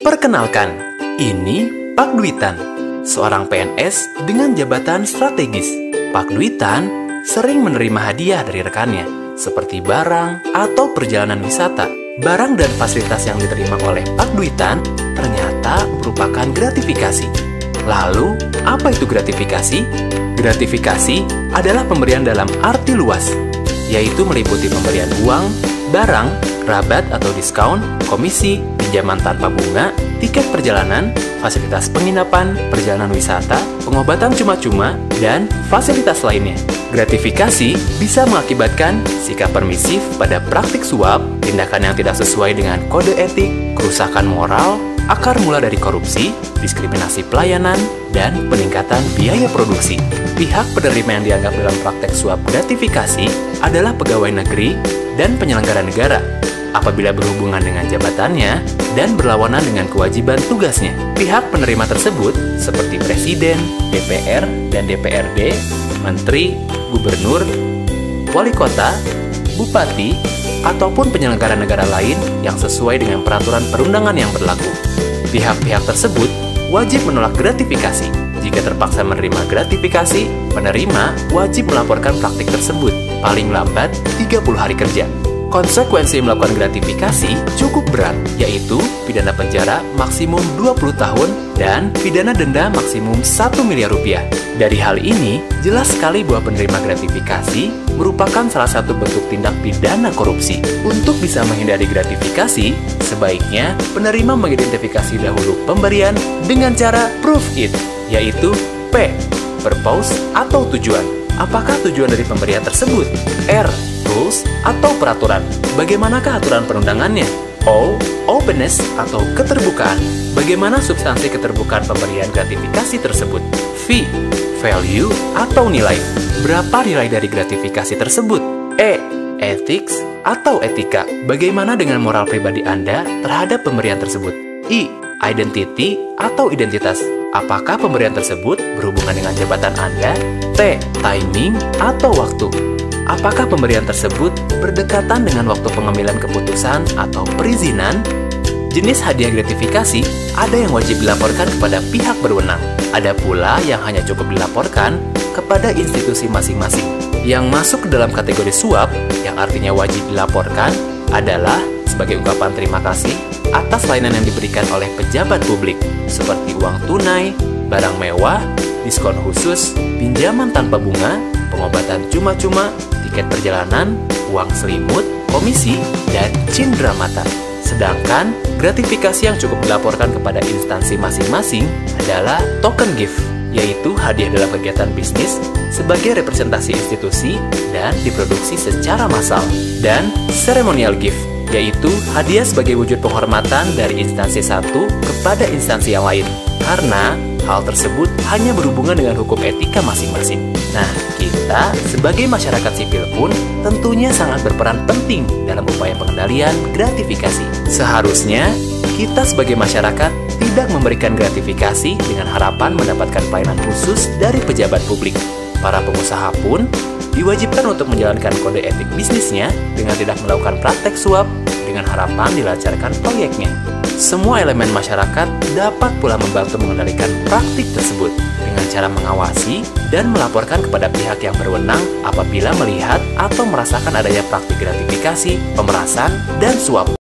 Perkenalkan, ini Pak Duitan, seorang PNS dengan jabatan strategis. Pak Duitan sering menerima hadiah dari rekannya, seperti barang atau perjalanan wisata. Barang dan fasilitas yang diterima oleh Pak Duitan ternyata merupakan gratifikasi. Lalu, apa itu gratifikasi? Gratifikasi adalah pemberian dalam arti luas, yaitu meliputi pemberian uang, barang, rabat atau diskon, komisi, pinjaman tanpa bunga, tiket perjalanan, fasilitas penginapan, perjalanan wisata, pengobatan cuma-cuma, dan fasilitas lainnya. Gratifikasi bisa mengakibatkan sikap permisif pada praktik suap, tindakan yang tidak sesuai dengan kode etik, kerusakan moral, akar mula dari korupsi, diskriminasi pelayanan, dan peningkatan biaya produksi. Pihak penerima yang dianggap dalam praktek suap gratifikasi adalah pegawai negeri dan penyelenggara negara apabila berhubungan dengan jabatannya dan berlawanan dengan kewajiban tugasnya. Pihak penerima tersebut seperti Presiden, DPR, dan DPRD, Menteri, Gubernur, Wali Kota, Bupati, ataupun penyelenggara negara lain yang sesuai dengan peraturan perundangan yang berlaku. Pihak-pihak tersebut wajib menolak gratifikasi. Jika terpaksa menerima gratifikasi, penerima wajib melaporkan praktik tersebut paling lambat 30 hari kerja. Konsekuensi melakukan gratifikasi cukup berat, yaitu pidana penjara maksimum 20 tahun dan pidana denda maksimum 1 miliar rupiah. Dari hal ini, jelas sekali bahwa penerima gratifikasi merupakan salah satu bentuk tindak pidana korupsi. Untuk bisa menghindari gratifikasi, sebaiknya penerima mengidentifikasi dahulu pemberian dengan cara prove it, yaitu P. Purpose atau tujuan. Apakah tujuan dari pemberian tersebut? R. Rules atau peraturan. Bagaimanakah aturan perundangannya? O. Openness atau keterbukaan. Bagaimana substansi keterbukaan pemberian gratifikasi tersebut? V. Value atau nilai. Berapa nilai dari gratifikasi tersebut? E. Ethics atau etika. Bagaimana dengan moral pribadi Anda terhadap pemberian tersebut? I. Identity atau identitas. Apakah pemberian tersebut berhubungan dengan jabatan Anda? T. Timing atau waktu. Apakah pemberian tersebut berdekatan dengan waktu pengambilan keputusan atau perizinan? Jenis hadiah gratifikasi ada yang wajib dilaporkan kepada pihak berwenang. Ada pula yang hanya cukup dilaporkan kepada institusi masing-masing. Yang masuk ke dalam kategori suap, yang artinya wajib dilaporkan, adalah sebagai ungkapan terima kasih atas layanan yang diberikan oleh pejabat publik, seperti uang tunai, barang mewah, diskon khusus, pinjaman tanpa bunga, pengobatan cuma-cuma, tiket perjalanan, uang selimut, komisi, dan cindera mata. Sedangkan gratifikasi yang cukup dilaporkan kepada instansi masing-masing adalah token gift, yaitu hadiah dalam kegiatan bisnis sebagai representasi institusi dan diproduksi secara massal. Dan ceremonial gift, yaitu hadiah sebagai wujud penghormatan dari instansi satu kepada instansi yang lain, karena hal tersebut hanya berhubungan dengan hukum etika masing-masing. Nah, kita sebagai masyarakat sipil pun tentunya sangat berperan penting dalam upaya pengendalian gratifikasi. Seharusnya, kita sebagai masyarakat tidak memberikan gratifikasi dengan harapan mendapatkan pelayanan khusus dari pejabat publik. Para pengusaha pun diwajibkan untuk menjalankan kode etik bisnisnya dengan tidak melakukan praktek suap dengan harapan dilancarkan proyeknya. Semua elemen masyarakat dapat pula membantu mengendalikan praktik tersebut dengan cara mengawasi dan melaporkan kepada pihak yang berwenang apabila melihat atau merasakan adanya praktik gratifikasi, pemerasan, dan suap.